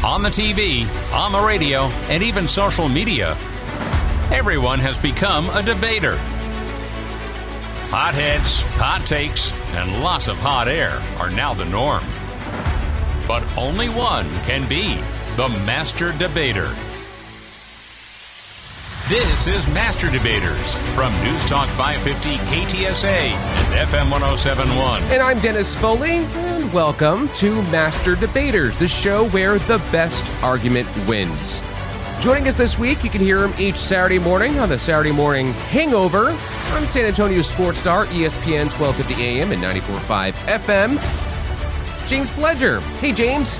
on the TV, on the radio, and even social media, everyone has become a debater. Hot heads, hot takes, and lots of hot air are now the norm. But only one can be the master debater. This is Master Debaters from News Talk 550 KTSA and FM 1071. And I'm Dennis Foley, and welcome to Master Debaters, the show where the best argument wins. Joining us this week, you can hear him each Saturday morning on the Saturday Morning Hangover on San Antonio Sports Star, ESPN 1250 AM and 94.5 FM. James Pledger. Hey, James.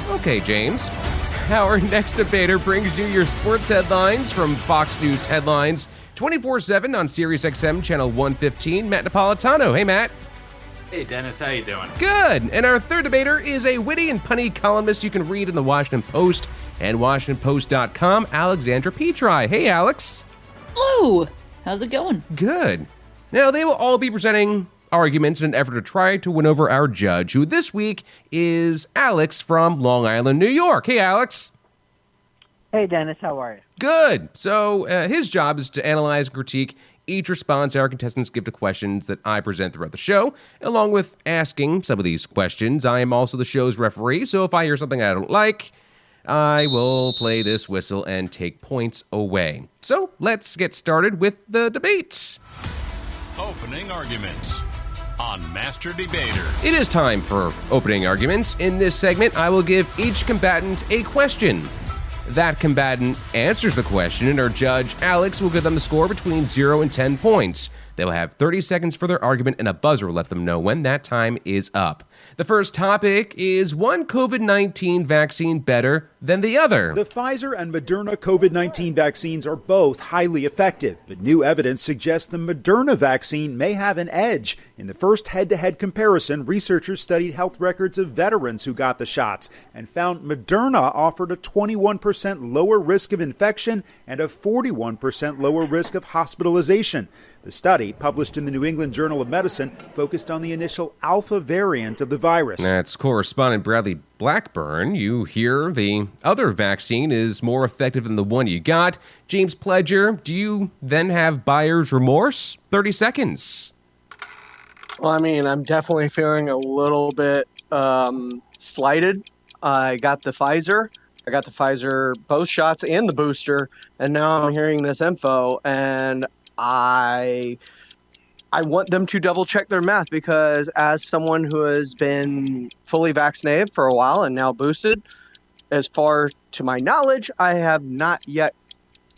Okay, James. Our next debater brings you your sports headlines from Fox News Headlines 24/7 on SiriusXM Channel 115. Matt Napolitano. Hey, Matt. Hey, Dennis. How you doing? Good. And our third debater is a witty and punny columnist you can read in the Washington Post and WashingtonPost.com, Alexandra Petri. Hey, Alex. Hello. How's it going? Good. Now, they will all be presenting arguments in an effort to try to win over our judge, who this week is Alex from Long Island, New York. Hey, Alex. Hey, Dennis. How are you? Good. So his job is to analyze and critique each response our contestants give to questions that I present throughout the show. Along with asking some of these questions, I am also the show's referee, so if I hear something I don't like, I will play this whistle and take points away. So let's get started with the debate. Opening arguments on Master Debater. It is time for opening arguments. In this segment, I will give each combatant a question. That combatant answers the question, and our judge, Alex, will give them the score between 0 and 10 points. They will have 30 seconds for their argument, and a buzzer will let them know when that time is up. The first topic is one COVID-19 vaccine better than the other? The Pfizer and Moderna COVID-19 vaccines are both highly effective, but new evidence suggests the Moderna vaccine may have an edge. In the first head-to-head comparison, researchers studied health records of veterans who got the shots and found Moderna offered a 21% lower risk of infection and a 41% lower risk of hospitalization. The study, published in the New England Journal of Medicine, focused on the initial alpha variant of the virus. That's correspondent Bradley Blackburn. You hear the other vaccine is more effective than the one you got. James Pledger, do you then have buyer's remorse? 30 seconds. Well, I mean, I'm definitely feeling a little bit slighted. I got the Pfizer. Both shots and the booster, and now I'm hearing this info, and I want them to double check their math, because as someone who has been fully vaccinated for a while and now boosted, as far to my knowledge, I have not yet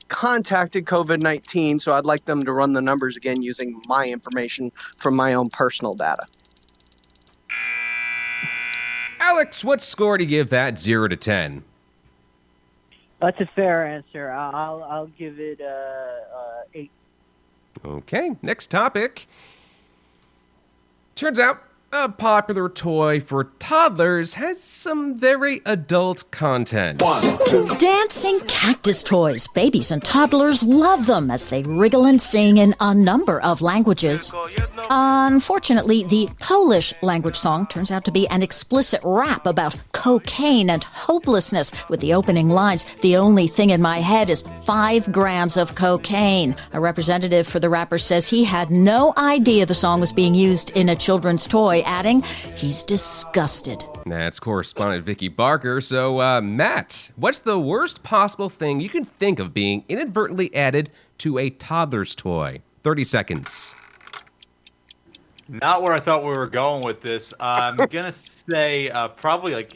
contacted COVID-19, so I'd like them to run the numbers again using my information from my own personal data. Alex, what score do you give that 0 to 10? That's a fair answer. I'll give it 8. Okay, next topic. Turns out a popular toy for toddlers has some very adult content. 1, 2. Dancing cactus toys. Babies and toddlers love them as they wriggle and sing in a number of languages. Unfortunately, the Polish language song turns out to be an explicit rap about cocaine and hopelessness, with the opening lines, "The only thing in my head is 5 grams of cocaine." A representative for the rapper says he had no idea the song was being used in a children's toy, adding he's disgusted. That's correspondent Vicky Barker. So, Matt, what's the worst possible thing you can think of being inadvertently added to a toddler's toy? 30 seconds. Not where I thought we were going with this. I'm gonna say probably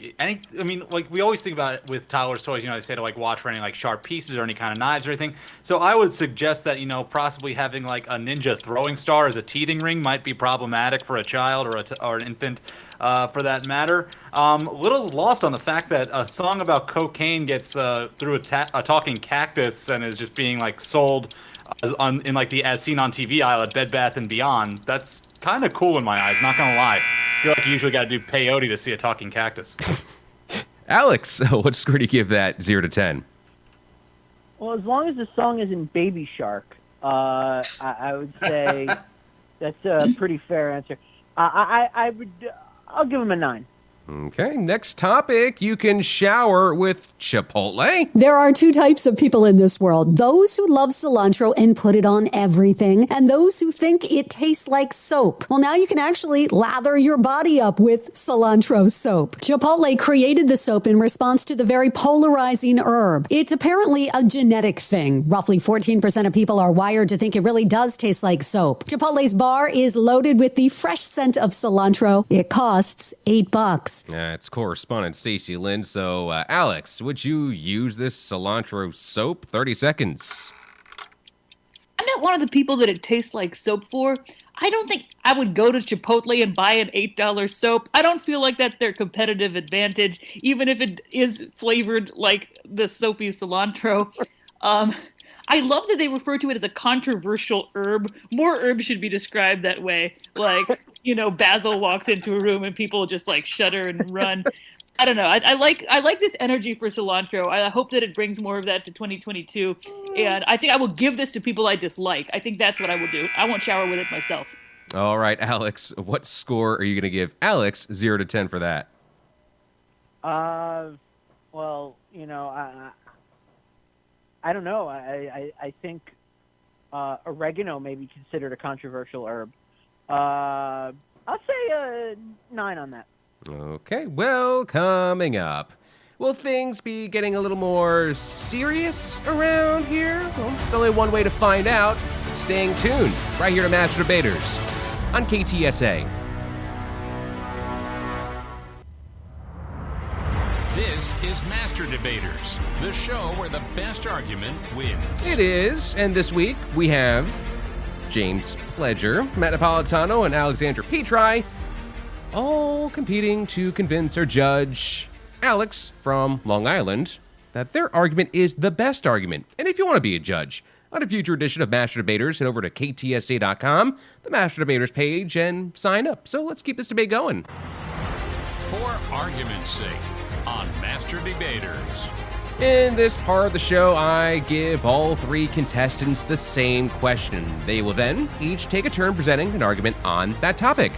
we always think about it with toddlers' toys. You know, they say to watch for any sharp pieces or any kind of knives or anything. So I would suggest that possibly having a ninja throwing star as a teething ring might be problematic for a child or an infant, for that matter. A little lost on the fact that a song about cocaine gets through a talking cactus and is just being sold in the as seen on TV aisle at Bed Bath & Beyond. That's kind of cool in my eyes, not gonna lie. I feel like you usually got to do peyote to see a talking cactus. Alex, what score do you give that 0 to 10? Well, as long as the song isn't Baby Shark, I would say that's a pretty fair answer. I'll give him a 9. Okay, next topic. You can shower with Chipotle. There are two types of people in this world. Those who love cilantro and put it on everything, and those who think it tastes like soap. Well, now you can actually lather your body up with cilantro soap. Chipotle created the soap in response to the very polarizing herb. It's apparently a genetic thing. Roughly 14% of people are wired to think it really does taste like soap. Chipotle's bar is loaded with the fresh scent of cilantro. It costs $8. It's correspondent Stacey Lynn. So, Alex, would you use this cilantro soap? 30 seconds. I'm not one of the people that it tastes like soap for. I don't think I would go to Chipotle and buy an $8 soap. I don't feel like that's their competitive advantage, even if it is flavored like the soapy cilantro. I love that they refer to it as a controversial herb. More herbs should be described that way. Like, basil walks into a room and people just like shudder and run. I don't know. I like this energy for cilantro. I hope that it brings more of that to 2022. And I think I will give this to people I dislike. I think that's what I will do. I won't shower with it myself. All right, Alex, what score are you going to give Alex 0 to 10 for that? Well, I don't know. I think oregano may be considered a controversial herb. I'll say a 9 on that. Okay, well, coming up. Will things be getting a little more serious around here? Well, there's only one way to find out. Staying tuned right here to Master Debaters on KTSA. This is Master Debaters, the show where the best argument wins. It is, and this week we have James Pledger, Matt Napolitano, and Alexandra Petri, all competing to convince our judge, Alex from Long Island, that their argument is the best argument. And if you want to be a judge on a future edition of Master Debaters, head over to ktsa.com, the Master Debaters page, and sign up. So let's keep this debate going. For argument's sake, on Master Debaters. In this part of the show, I give all three contestants the same question. They will then each take a turn presenting an argument on that topic.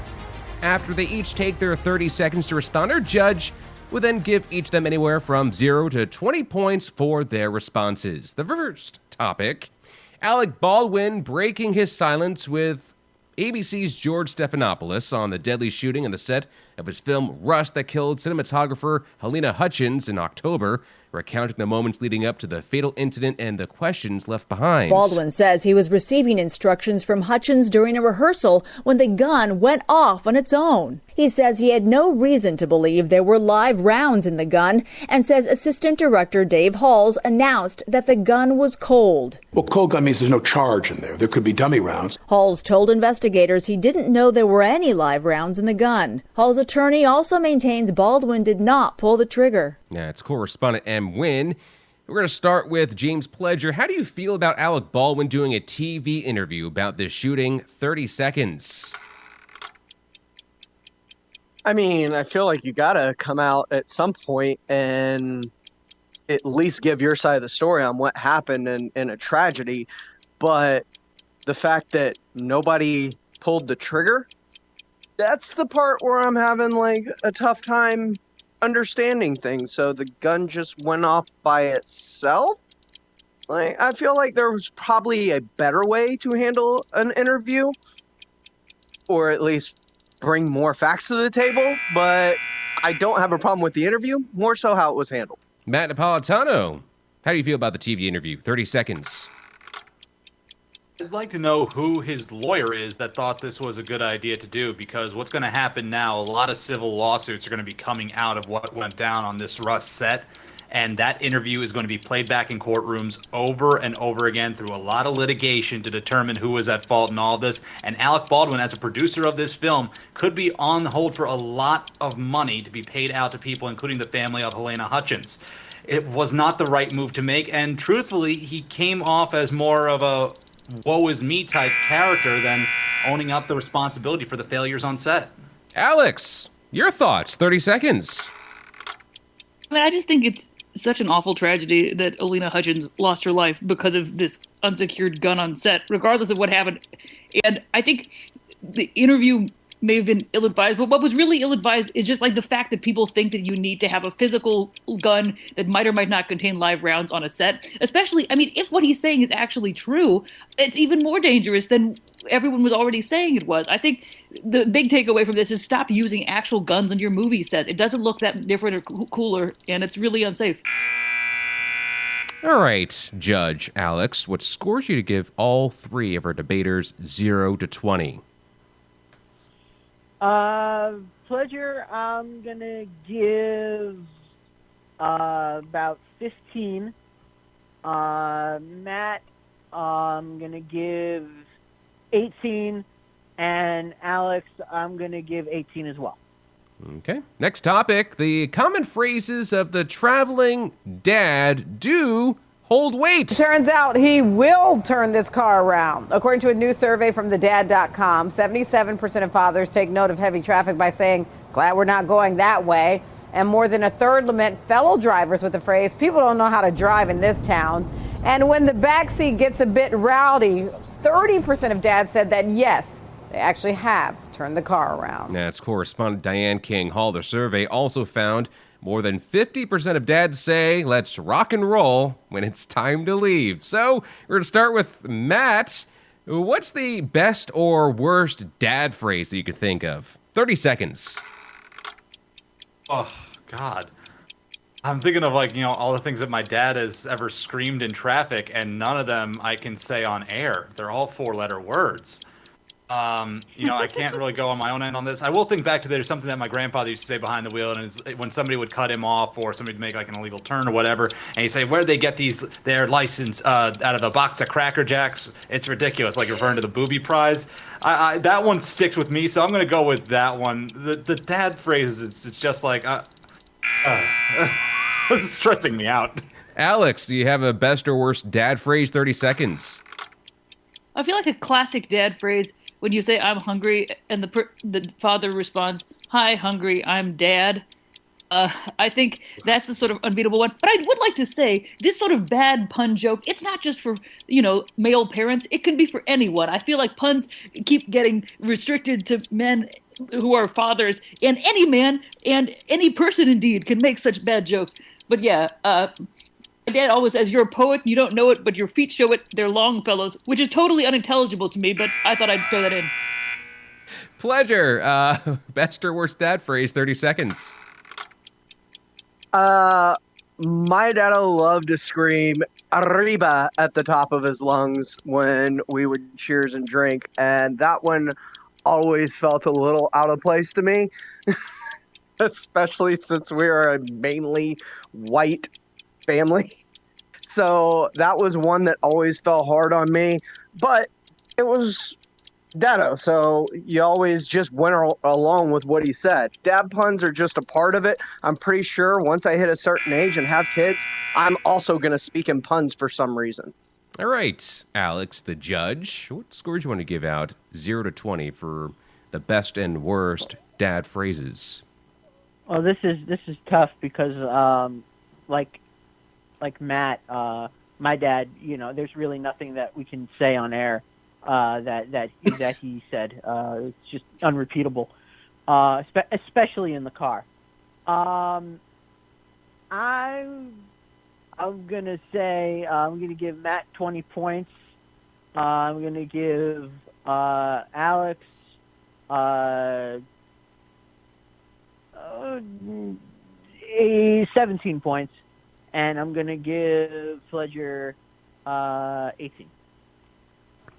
After they each take their 30 seconds to respond, our judge will then give each of them anywhere from 0 to 20 points for their responses. The first topic, Alec Baldwin breaking his silence with ABC's George Stephanopoulos on the deadly shooting on the set of his film Rust that killed cinematographer Helena Hutchins in October, recounting the moments leading up to the fatal incident and the questions left behind. Baldwin says he was receiving instructions from Hutchins during a rehearsal when the gun went off on its own. He says he had no reason to believe there were live rounds in the gun and says Assistant Director Dave Halls announced that the gun was cold. Well, cold gun means there's no charge in there. There could be dummy rounds. Halls told investigators he didn't know there were any live rounds in the gun. Hall's attorney also maintains Baldwin did not pull the trigger. Yeah, it's correspondent M. Wynn. We're going to start with James Pledger. How do you feel about Alec Baldwin doing a TV interview about this shooting? 30 seconds. I mean, I feel like you got to come out at some point and at least give your side of the story on what happened in a tragedy. But the fact that nobody pulled the trigger, that's the part where I'm having like a tough time understanding things. So the gun just went off by itself? Like, I feel like there was probably a better way to handle an interview, or at least bring more facts to the table, but I don't have a problem with the interview, more so how it was handled. Matt Napolitano, how do you feel about the TV interview? 30 seconds. I'd like to know who his lawyer is that thought this was a good idea to do, because what's going to happen now, a lot of civil lawsuits are going to be coming out of what went down on this Rust set, and that interview is going to be played back in courtrooms over and over again through a lot of litigation to determine who was at fault in all of this. And Alec Baldwin, as a producer of this film, could be on hold for a lot of money to be paid out to people, including the family of Helena Hutchins. It was not the right move to make, and truthfully, he came off as more of a woe is me type character than owning up the responsibility for the failures on set. Alex, your thoughts, 30 seconds. I mean, I just think it's such an awful tragedy that Helena Hutchins lost her life because of this unsecured gun on set, regardless of what happened. And I think the interview may have been ill-advised, but what was really ill-advised is just like the fact that people think that you need to have a physical gun that might or might not contain live rounds on a set. Especially, I mean, if what he's saying is actually true, it's even more dangerous than everyone was already saying it was. I think the big takeaway from this is stop using actual guns on your movie set. It doesn't look that different or cooler, and it's really unsafe. All right, Judge Alex, what scores you to give all three of our debaters 0 to 20? Pleasure, I'm going to give about 15. Matt, I'm going to give 18. And Alex, I'm going to give 18 as well. Okay. Next topic. The common phrases of the traveling dad do hold weight. Turns out he will turn this car around. According to a new survey from thedad.com, 77% of fathers take note of heavy traffic by saying, "Glad we're not going that way." And more than a third lament fellow drivers with the phrase, "People don't know how to drive in this town." And when the backseat gets a bit rowdy, 30% of dads said that yes, they actually have turned the car around. That's correspondent Diane King Hall. The survey also found more than 50% of dads say, "Let's rock and roll" when it's time to leave. So we're going to start with Matt. What's the best or worst dad phrase that you could think of? 30 seconds. Oh, God. I'm thinking of, like, all the things that my dad has ever screamed in traffic, and none of them I can say on air. They're all 4-letter words. I can't really go on my own end on this. I will think back to there's something that my grandfather used to say behind the wheel, and it's when somebody would cut him off or somebody would make like an illegal turn or whatever, and he'd say, "Where'd they get their license out of a box of Cracker Jacks? It's ridiculous," like referring to the booby prize. That one sticks with me, so I'm going to go with that one. The dad phrases, it's just like, this is stressing me out. Alex, do you have a best or worst dad phrase? 30 seconds. I feel like a classic dad phrase when you say "I'm hungry" and the father responds, "Hi, hungry, I'm dad." I think that's a sort of unbeatable one. But I would like to say this sort of bad pun joke, it's not just for, male parents. It can be for anyone. I feel like puns keep getting restricted to men who are fathers, and any man and any person indeed can make such bad jokes. But yeah, my dad always says, "You're a poet, you don't know it, but your feet show it. They're Longfellows," which is totally unintelligible to me, but I thought I'd throw that in. Pleasure. Best or worst dad phrase, 30 seconds. My dad loved to scream "arriba" at the top of his lungs when we would cheers and drink, and that one always felt a little out of place to me, especially since we are a mainly white family. So that was one that always fell hard on me, but it was Dado, so you always just went along with what he said. Dad puns are just a part of it. I'm pretty sure once I hit a certain age and have kids, I'm also going to speak in puns for some reason. All right, Alex, the judge. What scores do you want to give out 0 to 20 for the best and worst dad phrases? Well, this is tough because, like Matt, my dad, there's really nothing that we can say on air that he said. It's just unrepeatable, especially in the car. I'm gonna say I'm gonna give Matt 20 points. I'm gonna give Alex 17 points, and I'm gonna give Fledger 18.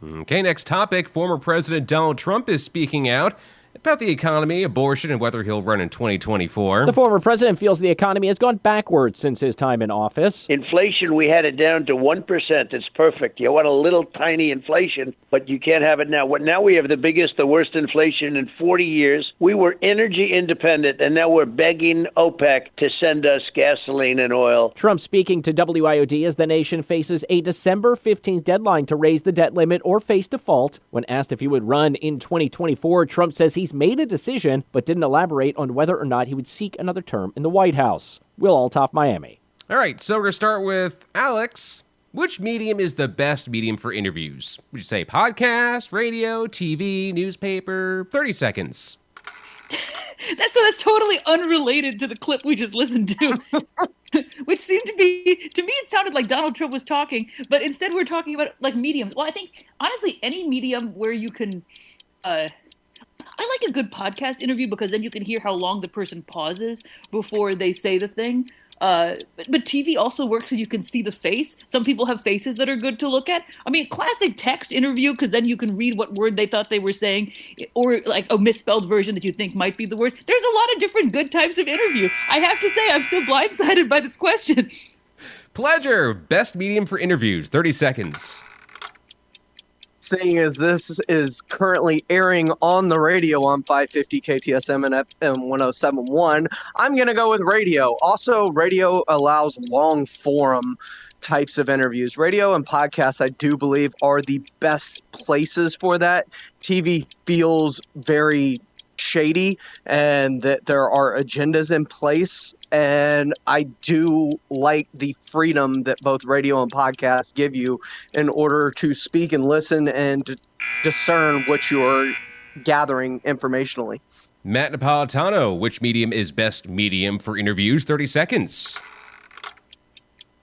Okay, next topic. Former President Donald Trump is speaking out about the economy, abortion, and whether he'll run in 2024. The former president feels the economy has gone backwards since his time in office. Inflation, we had it down to 1%. It's perfect. You want a little tiny inflation, but you can't have it now. Now we have the biggest, the worst inflation in 40 years. We were energy independent, and now we're begging OPEC to send us gasoline and oil. Trump speaking to WIOD as the nation faces a December 15th deadline to raise the debt limit or face default. When asked if he would run in 2024, Trump says he's made a decision, but didn't elaborate on whether or not he would seek another term in the White House. Will Altoff, Miami. All right, so we're going to start with Alex. Which medium is the best medium for interviews? Would you say podcast, radio, TV, newspaper? 30 seconds. That's totally unrelated to the clip we just listened to. Which seemed to me, it sounded like Donald Trump was talking, but instead we're talking about like mediums. Well, I think, honestly, any medium where you can, I like a good podcast interview because then you can hear how long the person pauses before they say the thing. But TV also works because you can see the face. Some people have faces that are good to look at. I mean, classic text interview because then you can read what word they thought they were saying, or like a misspelled version that you think might be the word. There's a lot of different good types of interview. I have to say, I'm still blindsided by this question. Pleasure. Best medium for interviews. 30 seconds. Seeing as this is currently airing on the radio on 550 KTSM and FM 107.1, I'm going to go with radio. Also, radio allows long form types of interviews. Radio and podcasts, I do believe, are the best places for that. TV feels very shady and that there are agendas in place. And I do like the freedom that both radio and podcasts give you in order to speak and listen and discern what you're gathering informationally. Matt Napolitano, which medium is best medium for interviews? 30 seconds.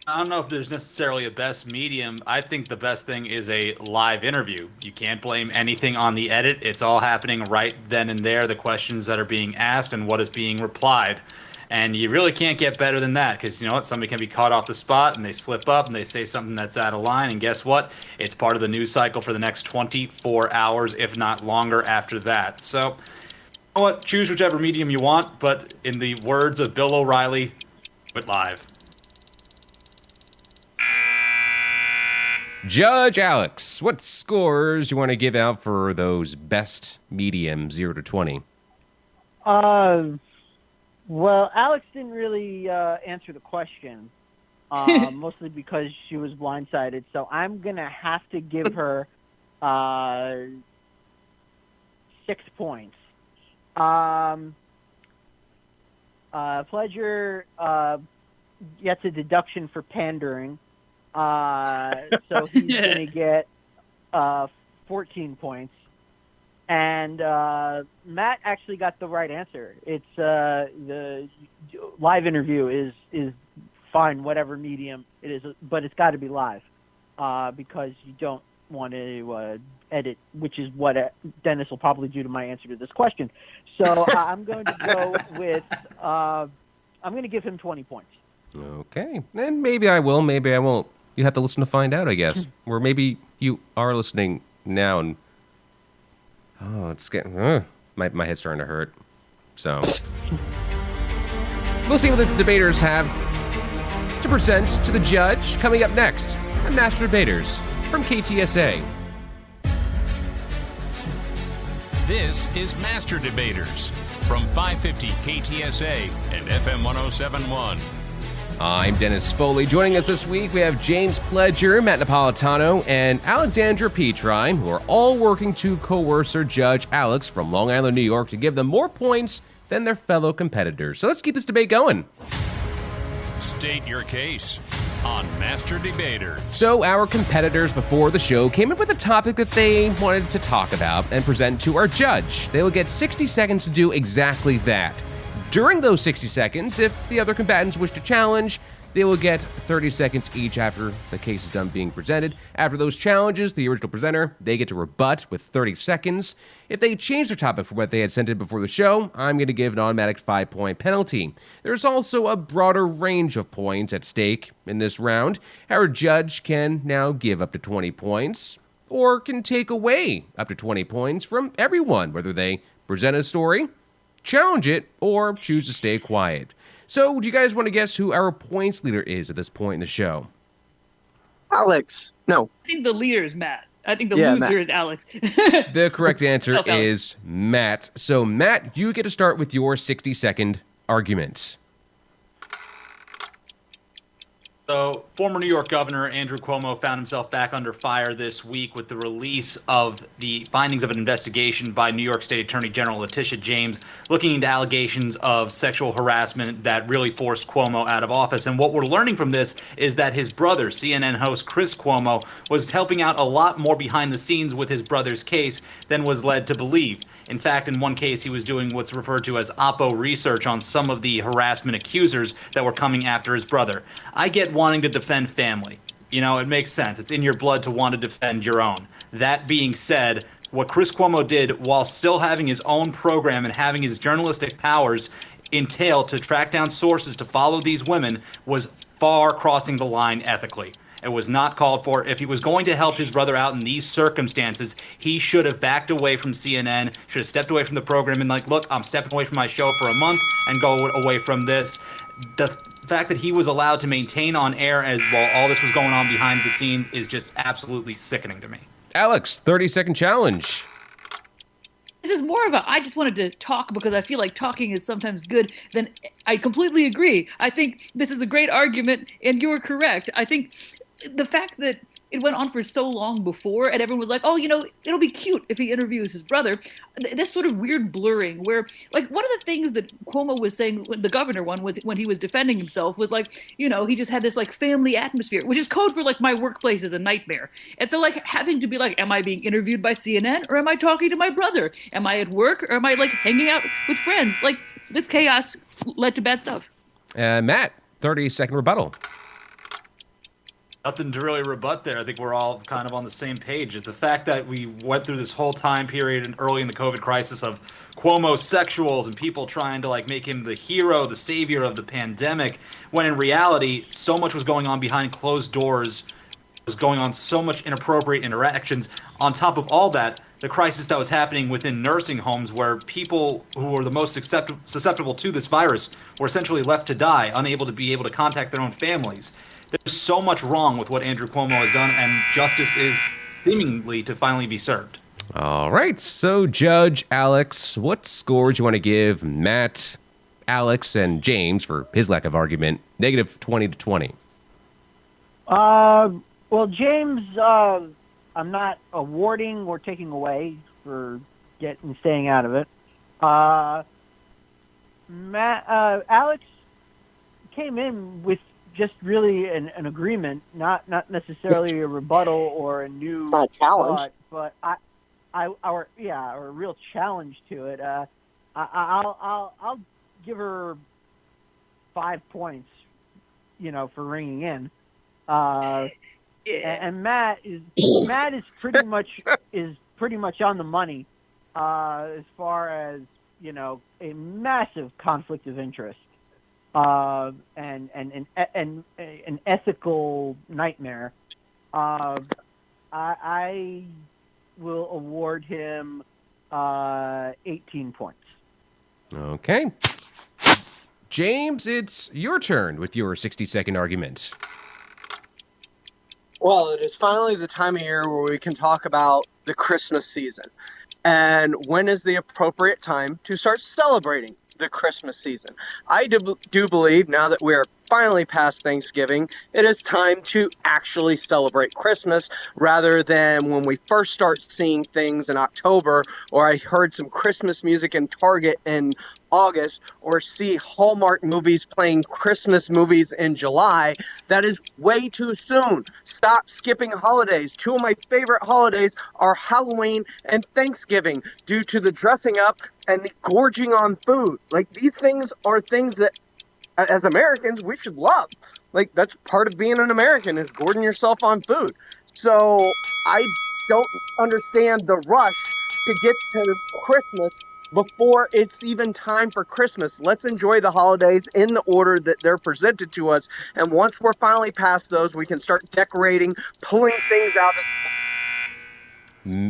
I don't know if there's necessarily a best medium. I think the best thing is a live interview. You can't blame anything on the edit. It's all happening right then and there, the questions that are being asked and what is being replied. And you really can't get better than that because, you know what, somebody can be caught off the spot and they slip up and they say something that's out of line. And guess what? It's part of the news cycle for the next 24 hours, if not longer after that. So, you know what? Choose whichever medium you want. But in the words of Bill O'Reilly, do it live. Judge Alex, what scores you want to give out for those best medium 0 to 20? Well, Alex didn't really answer the question, mostly because she was blindsided. So I'm going to have to give her 6 points. Pleasure gets a deduction for pandering. So he's going to get 14 points. And Matt actually got the right answer. It's the live interview is fine, whatever medium it is, but it's got to be live because you don't want to edit, which is what Dennis will probably do to my answer to this question. So I'm going to go with I'm going to give him 20 points. Okay, and maybe I will, maybe I won't. You have to listen to find out, I guess. Or maybe you are listening now and it's getting my head's starting to hurt. So we'll see what the debaters have to present to the judge. Coming up next, the Master Debaters from KTSA. This is Master Debaters from 550 KTSA and FM 107.1. I'm Dennis Foley. Joining us this week, we have James Pledger, Matt Napolitano, and Alexandra Petri, who are all working to coerce our Judge Alex from Long Island, New York, to give them more points than their fellow competitors. So let's keep this debate going. State your case on Master Debaters. So our competitors before the show came up with a topic that they wanted to talk about and present to our judge. They will get 60 seconds to do exactly that. During those 60 seconds, if the other combatants wish to challenge, they will get 30 seconds each after the case is done being presented. After those challenges, the original presenter, they get to rebut with 30 seconds. If they change their topic from what they had sent in before the show, I'm going to give an automatic 5-point penalty. There's also a broader range of points at stake in this round. Our judge can now give up to 20 points, or can take away up to 20 points from everyone, whether they present a story, challenge it, or choose to stay quiet. So, do you guys want to guess who our points leader is at this point in the show? Alex. No. I think the leader is Matt. I think the loser Matt. is Alex. The correct answer Self-Alex. is Matt. So, Matt, you get to start with your 60-second argument. So, former New York Governor Andrew Cuomo found himself back under fire this week with the release of the findings of an investigation by New York State Attorney General Letitia James looking into allegations of sexual harassment that really forced Cuomo out of office. And what we're learning from this is that his brother, CNN host Chris Cuomo, was helping out a lot more behind the scenes with his brother's case than was led to believe. In fact, in one case, he was doing what's referred to as oppo research on some of the harassment accusers that were coming after his brother. I get wanting to defend family. You know, it makes sense. It's in your blood to want to defend your own. That being said, what Chris Cuomo did while still having his own program and having his journalistic powers entail to track down sources to follow these women was far crossing the line ethically. It was not called for. If he was going to help his brother out in these circumstances, he should have backed away from CNN, should have stepped away from the program and like, look, I'm stepping away from my show for a month and go away from this. The fact that he was allowed to maintain on air as while all this was going on behind the scenes is just absolutely sickening to me. Alex, 30-second challenge. This is more of a, I just wanted to talk because I feel like talking is sometimes good. Then I completely agree. I think this is a great argument, and you're correct. I think the fact that it went on for so long before, and everyone was like, oh, you know, it'll be cute if he interviews his brother. This sort of weird blurring where, like, one of the things that Cuomo was saying, the governor one, was when he was defending himself, was like, you know, he just had this, like, family atmosphere, which is code for, like, my workplace is a nightmare. And so, like, having to be like, am I being interviewed by CNN, or am I talking to my brother? Am I at work, or am I, like, hanging out with friends? Like, this chaos led to bad stuff. Matt, 30-second rebuttal. Nothing to really rebut there. I think we're all kind of on the same page. The fact that we went through this whole time period and early in the COVID crisis of Cuomo-sexuals and people trying to like make him the hero, the savior of the pandemic, when in reality, so much was going on behind closed doors, was going on so much inappropriate interactions. On top of all that, the crisis that was happening within nursing homes where people who were the most susceptible to this virus were essentially left to die, unable to be able to contact their own families. There's so much wrong with what Andrew Cuomo has done, and justice is seemingly to finally be served. All right, so Judge Alex, what scores you want to give Matt, Alex, and James for his lack of argument? -20 to 20. Well, James, I'm not awarding or taking away for staying out of it. Alex came in with just really an agreement, not necessarily a rebuttal or a new it's not a challenge, thought, but a real challenge to it. I'll give her 5 points, you know, for ringing in. And Matt is pretty much on the money as far as, you know, a massive conflict of interest. And an ethical nightmare. I will award him 18 points. Okay. James, it's your turn with your 60-second argument. Well, it is finally the time of year where we can talk about the Christmas season. And when is the appropriate time to start celebrating the Christmas season? I do believe now that we are finally past Thanksgiving, it is time to actually celebrate Christmas rather than when we first start seeing things in October, or I heard some Christmas music in Target in August, or see Hallmark movies playing Christmas movies in July. That is way too soon. Stop skipping holidays. Two of my favorite holidays are Halloween and Thanksgiving due to the dressing up and the gorging on food. Like, these things are things that as Americans, we should love. Like, that's part of being an American, is gorging yourself on food. So I don't understand the rush to get to Christmas before it's even time for Christmas. Let's enjoy the holidays in the order that they're presented to us. And once we're finally past those, we can start decorating, pulling things out,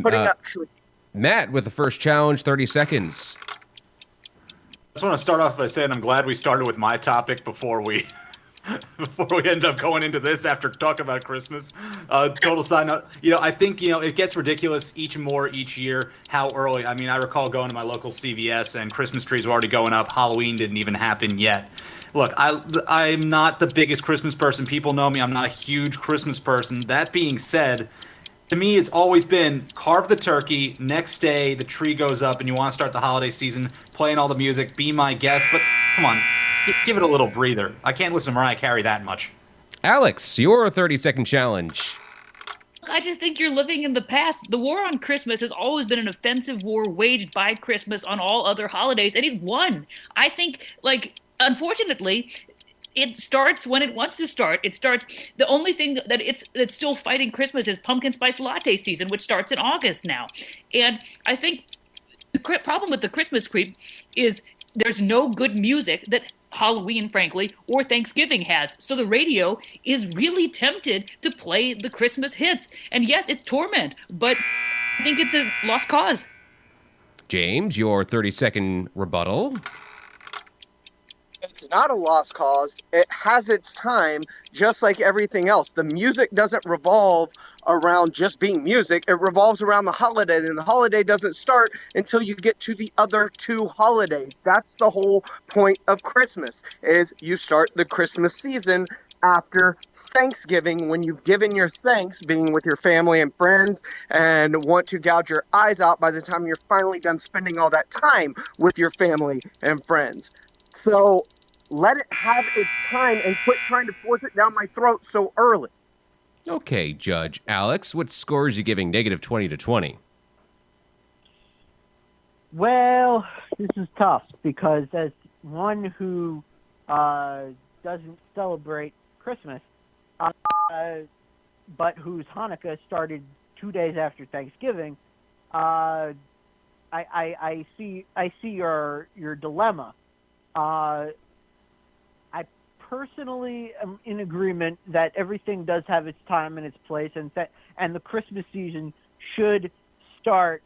putting up trees. Matt with the first challenge, 30 seconds. I just want to start off by saying I'm glad we started with my topic before we before we end up going into this after talking about Christmas. Total side note. I think, it gets ridiculous each year how early. I mean, I recall going to my local CVS and Christmas trees were already going up. Halloween didn't even happen yet. Look, I'm not the biggest Christmas person. People know me. I'm not a huge Christmas person. That being said, to me, it's always been carve the turkey, next day the tree goes up and you want to start the holiday season, playing all the music, be my guest. But come on, give it a little breather. I can't listen to Mariah Carey that much. Alex, your 30-second challenge. I just think you're living in the past. The war on Christmas has always been an offensive war waged by Christmas on all other holidays, and it won. I think, unfortunately, it starts when it wants to start. It starts. The only thing that's still fighting Christmas is pumpkin spice latte season, which starts in August now. And I think the problem with the Christmas creep is there's no good music that Halloween, frankly, or Thanksgiving has. So the radio is really tempted to play the Christmas hits. And yes, it's torment, but I think it's a lost cause. James, your 30-second rebuttal. It's not a lost cause. It has its time, just like everything else. The music doesn't revolve around just being music. It revolves around the holiday, and the holiday doesn't start until you get to the other two holidays. That's the whole point of Christmas, is you start the Christmas season after Thanksgiving, when you've given your thanks, being with your family and friends, and want to gouge your eyes out by the time you're finally done spending all that time with your family and friends. So let it have its time and quit trying to force it down my throat so early. Okay, Judge Alex, what score is you giving -20 to 20? Well, this is tough because as one who doesn't celebrate Christmas, but whose Hanukkah started 2 days after Thanksgiving, I see your dilemma. I personally am in agreement that everything does have its time and its place, and the Christmas season should start,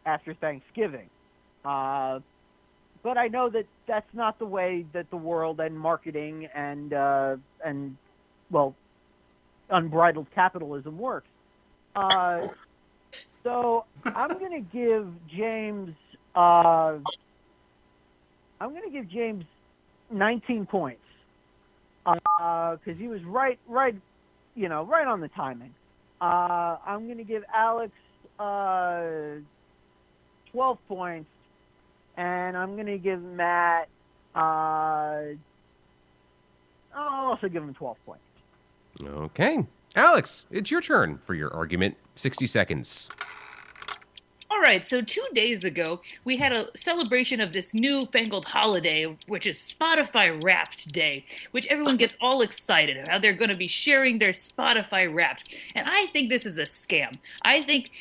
after Thanksgiving. But I know that that's not the way that the world and marketing and unbridled capitalism works. So I'm going to give James. I'm going to give James 19 points because he was right on the timing. I'm going to give Alex 12 points, and I'm going to give Matt. I'll also give him 12 points. Okay, Alex, it's your turn for your argument. 60 seconds. All right, so 2 days ago, we had a celebration of this newfangled holiday, which is Spotify Wrapped Day, which everyone gets all excited about. How they're going to be sharing their Spotify Wrapped. And I think this is a scam. I think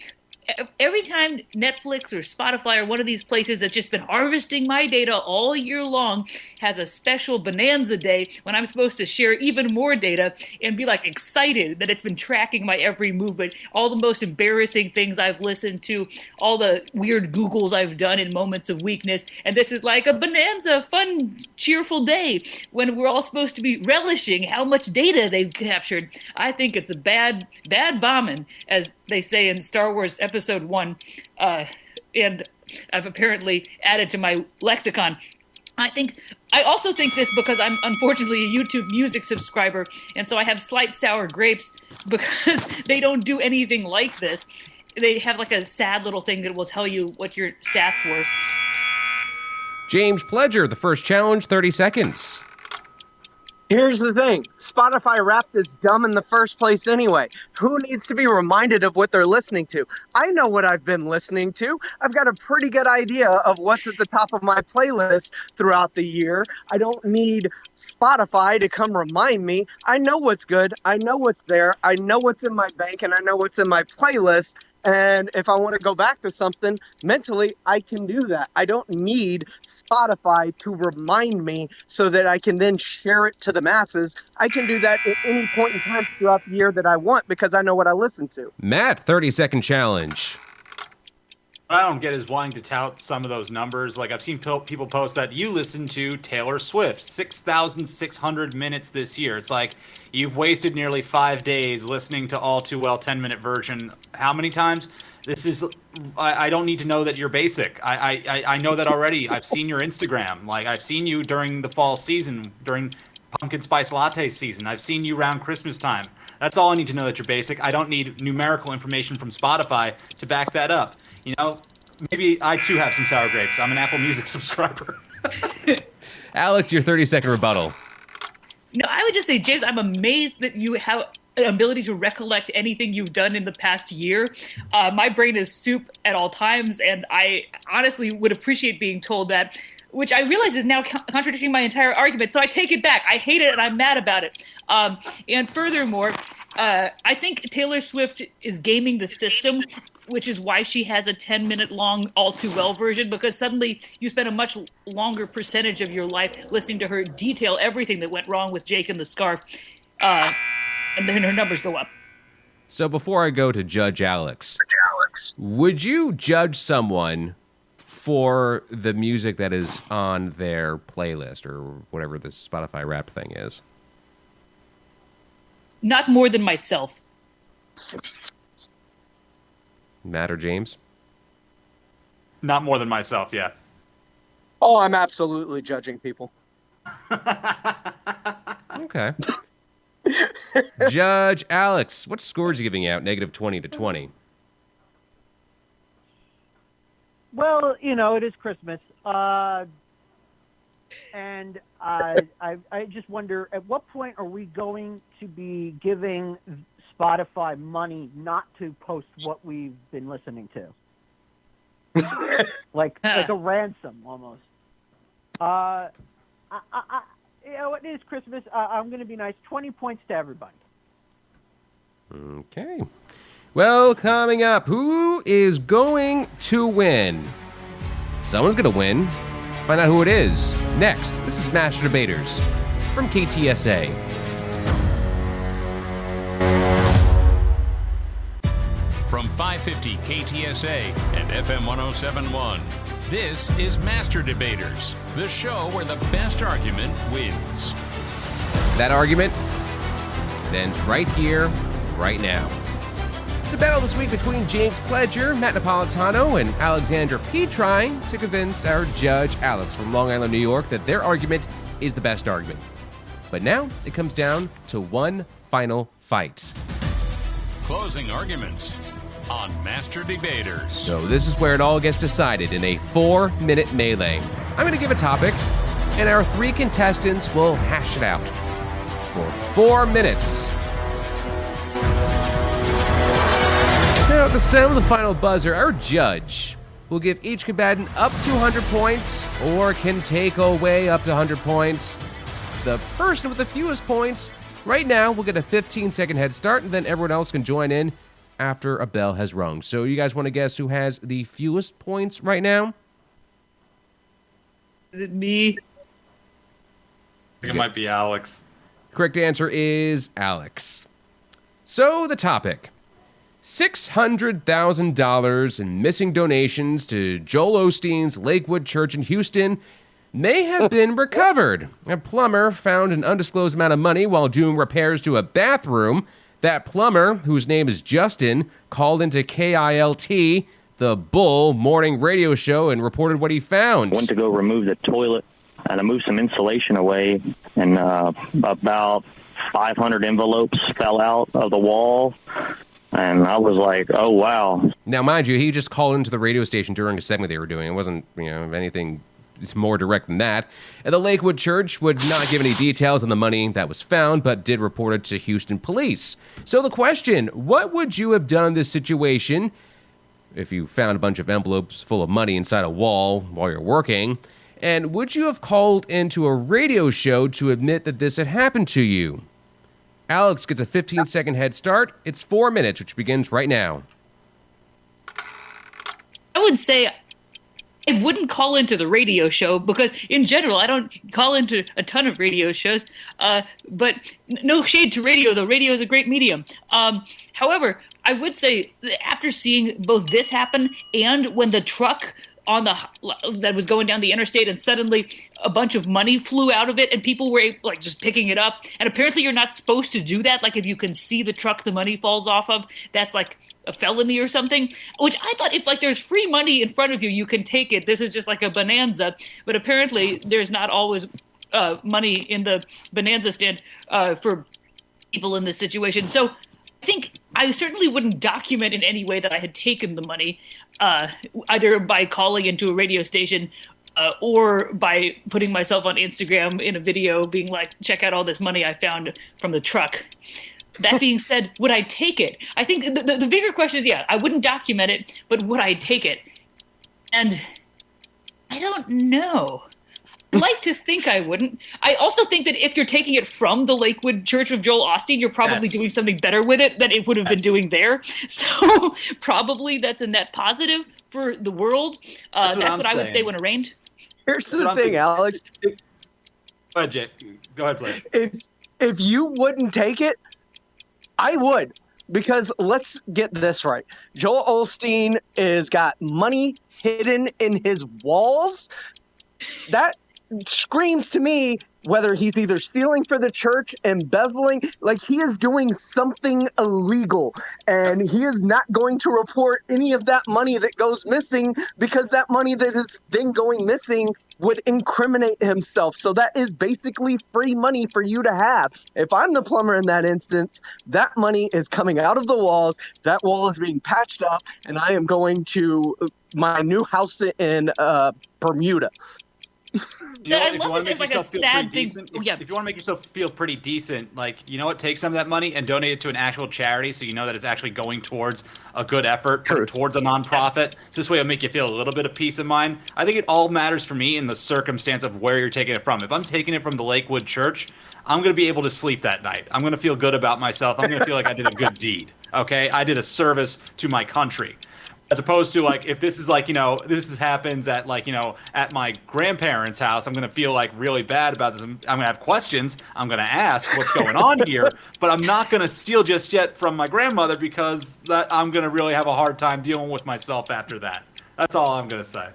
every time Netflix or Spotify or one of these places that's just been harvesting my data all year long has a special bonanza day when I'm supposed to share even more data and be excited that it's been tracking my every movement, all the most embarrassing things I've listened to, all the weird Googles I've done in moments of weakness, and this is like a bonanza, fun, cheerful day when we're all supposed to be relishing how much data they've captured. I think it's a bad bombing, as they say in Star Wars Episode 1, and I've apparently added to my lexicon. I also think this because I'm unfortunately a YouTube Music subscriber, and so I have slight sour grapes because they don't do anything like this. They have a sad little thing that will tell you what your stats were. James Pledger, the first challenge, 30 seconds. Here's the thing. Spotify Wrapped is dumb in the first place anyway. Who needs to be reminded of what they're listening to? I know what I've been listening to. I've got a pretty good idea of what's at the top of my playlist throughout the year. I don't need Spotify to come remind me. I know what's good. I know what's there. I know what's in my bank, and I know what's in my playlist. And if I want to go back to something mentally, I can do that. I don't need Spotify to remind me so that I can then share it to the masses. I can do that at any point in time throughout the year that I want because I know what I listen to. Matt, 30-second challenge. What I don't get is wanting to tout some of those numbers. Like I've seen people post that you listen to Taylor Swift 6,600 minutes this year. It's like you've wasted nearly 5 days listening to All Too Well 10-minute version. How many times? This is. I don't need to know that you're basic. I know that already. I've seen your Instagram. Like I've seen you during the fall season, during pumpkin spice latte season. I've seen you around Christmas time. That's all I need to know that you're basic. I don't need numerical information from Spotify to back that up. You know, maybe I too have some sour grapes. I'm an Apple Music subscriber. Alex, your 30-second rebuttal. No, I would just say, James, I'm amazed that you have an ability to recollect anything you've done in the past year. My brain is soup at all times, and I honestly would appreciate being told that, which I realize is now contradicting my entire argument. So I take it back. I hate it, and I'm mad about it. And furthermore, I think Taylor Swift is gaming the system, which is why she has a 10-minute long All Too Well version, because suddenly you spend a much longer percentage of your life listening to her detail everything that went wrong with Jake and the scarf, and then her numbers go up. So before I go to Judge Alex, would you judge someone for the music that is on their playlist or whatever this Spotify rap thing is? Not more than myself. Matt or James? Not more than myself, yeah. Oh, I'm absolutely judging people. Okay. Judge Alex, what scores are you giving out? -20 to 20. Well, you know, it is Christmas. And I just wonder, at what point are we going to be giving Spotify money not to post what we've been listening to? like a ransom, almost. You know, it is Christmas. I'm going to be nice. 20 points to everybody. Okay. Well, coming up, who is going to win? Someone's going to win. Find out who it is next. This is Master Debaters from KTSA. From 550 KTSA and FM 1071, this is Master Debaters, the show where the best argument wins. That argument ends right here, right now. It's a battle this week between James Pledger, Matt Napolitano, and Alexandra Petri trying to convince our judge, Alex, from Long Island, New York, that their argument is the best argument. But now it comes down to one final fight. Closing arguments on Master Debaters. So this is where it all gets decided in a 4-minute melee. I'm going to give a topic, and our 3 contestants will hash it out for 4 minutes. Now, at the sound of the final buzzer, our judge will give each combatant up to 100 points or can take away up to 100 points. The person with the fewest points right now will get a 15-second head start, and then everyone else can join in after a bell has rung. So you guys want to guess who has the fewest points right now? Is it me? I think it might be Alex. Correct answer is Alex. So the topic: $600,000 in missing donations to Joel Osteen's Lakewood Church in Houston may have been recovered. A plumber found an undisclosed amount of money while doing repairs to a bathroom. That plumber, whose name is Justin, called into KILT, the Bull morning radio show, and reported what he found. Went to go remove the toilet, and I moved some insulation away, and about 500 envelopes fell out of the wall. And I was like, oh, wow. Now, mind you, he just called into the radio station during a segment they were doing. It wasn't, anything more direct than that. And the Lakewood Church would not give any details on the money that was found, but did report it to Houston police. So the question, what would you have done in this situation if you found a bunch of envelopes full of money inside a wall while you're working? And would you have called into a radio show to admit that this had happened to you? Alex gets a 15-second head start. It's 4 minutes, which begins right now. I would say I wouldn't call into the radio show because, in general, I don't call into a ton of radio shows. But no shade to radio, though. Radio is a great medium. However, I would say after seeing both this happen and when the truck that was going down the interstate and suddenly a bunch of money flew out of it and people were like just picking it up, and apparently you're not supposed to do that. Like if you can see the truck the money falls off of, that's like a felony or something, which I thought if like there's free money in front of you, you can take it. This is just like a bonanza, but apparently there's not always money in the bonanza stand for people in this situation. So I think I certainly wouldn't document in any way that I had taken the money, either by calling into a radio station or by putting myself on Instagram in a video being like, check out all this money I found from the truck. That being said, would I take it? I think the bigger question is, I wouldn't document it, but would I take it? And I don't know. I'd like to think I wouldn't. I also think that if you're taking it from the Lakewood Church of Joel Osteen, you're probably doing something better with it than it would have been doing there. So probably that's a net positive for the world. That's what I would say when arraigned. Here's the thing, Alex. Go ahead, Jay. Go ahead, please. If you wouldn't take it, I would. Because let's get this right. Joel Osteen has got money hidden in his walls. That screams to me whether he's either stealing for the church, embezzling, like he is doing something illegal, and he is not going to report any of that money that goes missing because that money that is then going missing would incriminate himself. So that is basically free money for you to have. If I'm the plumber in that instance, that money is coming out of the walls, that wall is being patched up, and I am going to my new house in Bermuda. You know, I love this as like a sad thing. If you want to make yourself feel pretty decent, like, you know what, take some of that money and donate it to an actual charity so you know that it's actually going towards a good effort, towards a nonprofit. So this way it'll make you feel a little bit of peace of mind. I think it all matters for me in the circumstance of where you're taking it from. If I'm taking it from the Lakewood Church, I'm going to be able to sleep that night. I'm going to feel good about myself. I'm going to feel like I did a good deed. Okay? I did a service to my country. As opposed to, like, if this is like, you know, happens at, like, you know, at my grandparents' house, I'm going to feel like really bad about this. I'm going to have questions. I'm going to ask what's going on here, but I'm not going to steal just yet from my grandmother because I'm going to really have a hard time dealing with myself after that. That's all I'm going to say.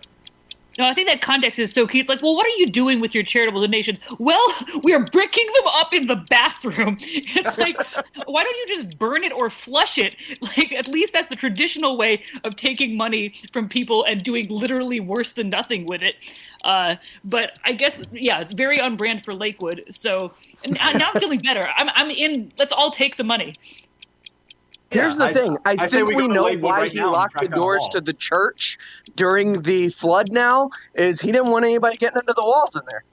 No, I think that context is so key. It's like, well, what are you doing with your charitable donations? Well, we are bricking them up in the bathroom. It's like, why don't you just burn it or flush it? Like, at least that's the traditional way of taking money from people and doing literally worse than nothing with it. But I guess, it's very on brand for Lakewood. So now I'm feeling better. I'm in. Let's all take the money. Here's the thing. I think we know why he locked the doors to the church during the flood now, is he didn't want anybody getting into the walls in there.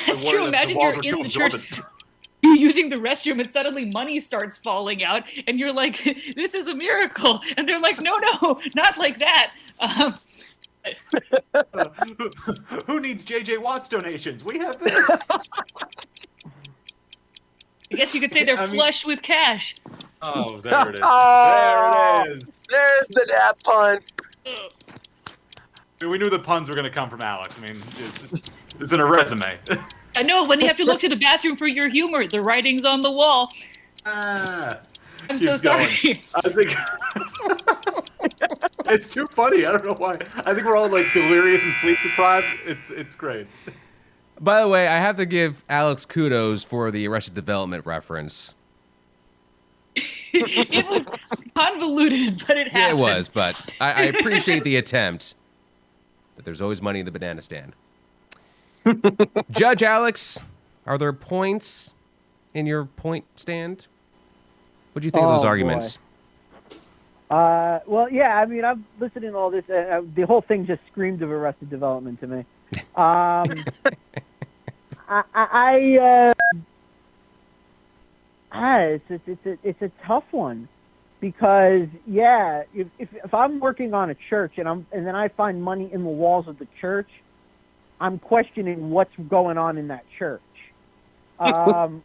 That's true. Imagine you're in the church, you're using the restroom, and suddenly money starts falling out, and you're like, this is a miracle. And they're like, no, not like that. Who needs J.J. Watt's donations? We have this. I guess you could say they're flush with cash. Oh, there it is. Oh, there it is. There's the dad pun. I mean, we knew the puns were going to come from Alex. I mean, it's in a resume. I know, when you have to look to the bathroom for your humor, the writing's on the wall. I'm so sorry. I think it's too funny. I don't know why. I think we're all like delirious and sleep deprived. It's great. By the way, I have to give Alex kudos for the Arrested Development reference. It was convoluted, but it happened. Yeah, it was, but I appreciate the attempt. But there's always money in the banana stand. Judge Alex, are there points in your point stand? What do you think of those arguments? Well, yeah, I mean, I'm listening to all this. The whole thing just screamed of Arrested Development to me. It's a tough one because if I'm working on a church and then I find money in the walls of the church, I'm questioning what's going on in that church. But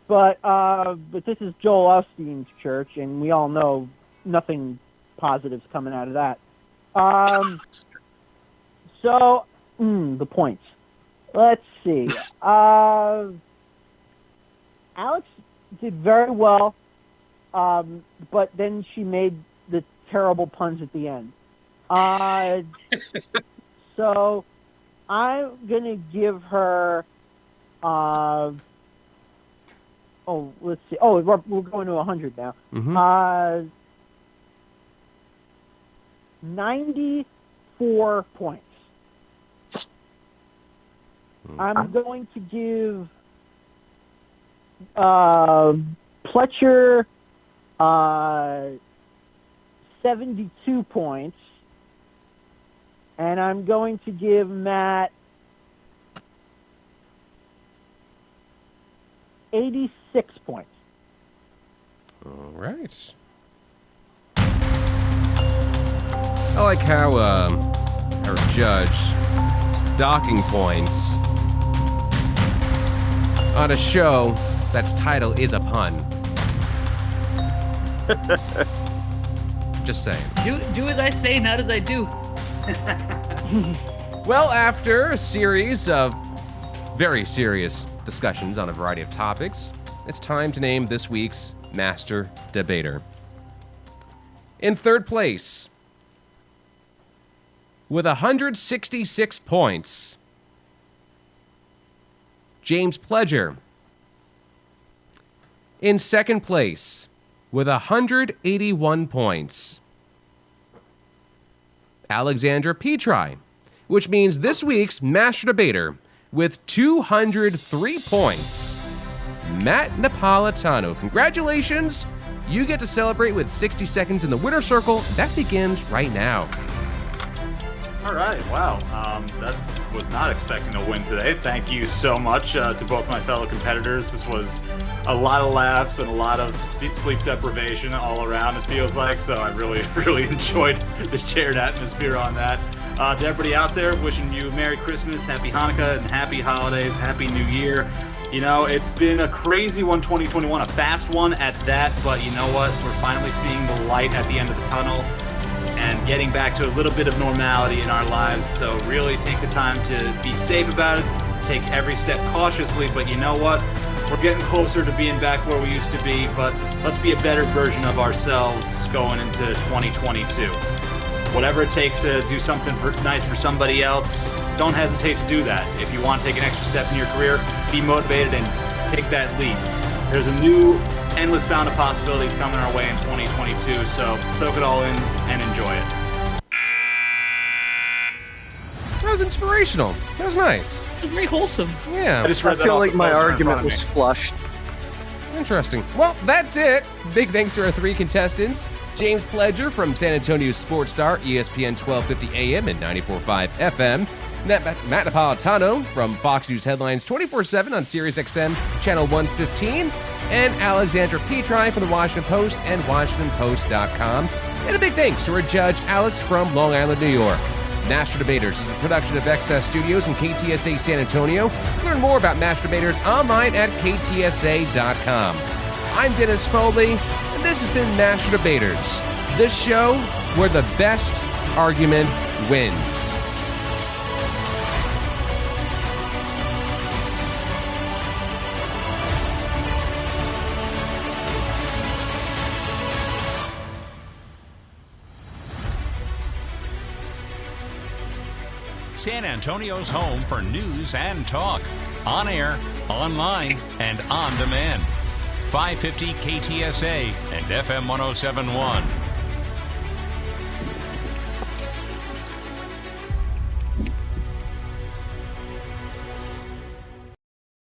this is Joel Osteen's church, and we all know nothing positive's coming out of that. So the points. Let's see. Alex did very well but then she made the terrible puns at the end. So I'm going to give her, let's see. Oh, we're going to 100 now. 94 points. I'm going to give Pletcher 72 points. And I'm going to give Matt 86 points. All right. I like how our judge is docking points on a show that's title is a pun. Just saying. Do as I say, not as I do. Well, after a series of very serious discussions on a variety of topics, it's time to name this week's Master Debater. In third place, with 166 points, James Pledger. In second place, with 181 points, Alexandra Petri, which means this week's Master Debater with 203 points, Matt Napolitano. Congratulations! You get to celebrate with 60 seconds in the winner's circle. That begins right now. All right, wow. That was not expecting a win today. Thank you so much to both my fellow competitors. This was a lot of laughs and a lot of sleep deprivation all around, it feels like. So I really, really enjoyed the shared atmosphere on that. To everybody out there, wishing you Merry Christmas, Happy Hanukkah, and Happy Holidays, Happy New Year. You know, it's been a crazy one, 2021, a fast one at that, but you know what? We're finally seeing the light at the end of the tunnel and getting back to a little bit of normality in our lives. So really take the time to be safe about it, take every step cautiously, but you know what? We're getting closer to being back where we used to be, but let's be a better version of ourselves going into 2022. Whatever it takes to do something nice for somebody else, don't hesitate to do that. If you want to take an extra step in your career, be motivated and take that leap. There's a new endless bound of possibilities coming our way in 2022, so soak it all in and enjoy it. That was inspirational. That was nice. It was very wholesome. Yeah. I feel like my argument was flushed. Interesting. Well, that's it. Big thanks to our three contestants. James Pledger from San Antonio Sports Star, ESPN 1250 AM and 94.5 FM. Matt Napolitano from Fox News Headlines 24/7 on Sirius XM Channel 115. And Alexandra Petri from the Washington Post and WashingtonPost.com. And a big thanks to our judge, Alex from Long Island, New York. Master Debaters is a production of XS Studios and KTSA San Antonio. Learn more about Master Debaters online at ktsa.com. I'm Dennis Foley, and this has been Master Debaters, the show where the best argument wins. San Antonio's home for news and talk. On air, online, and on demand. 550 KTSA and FM 1071.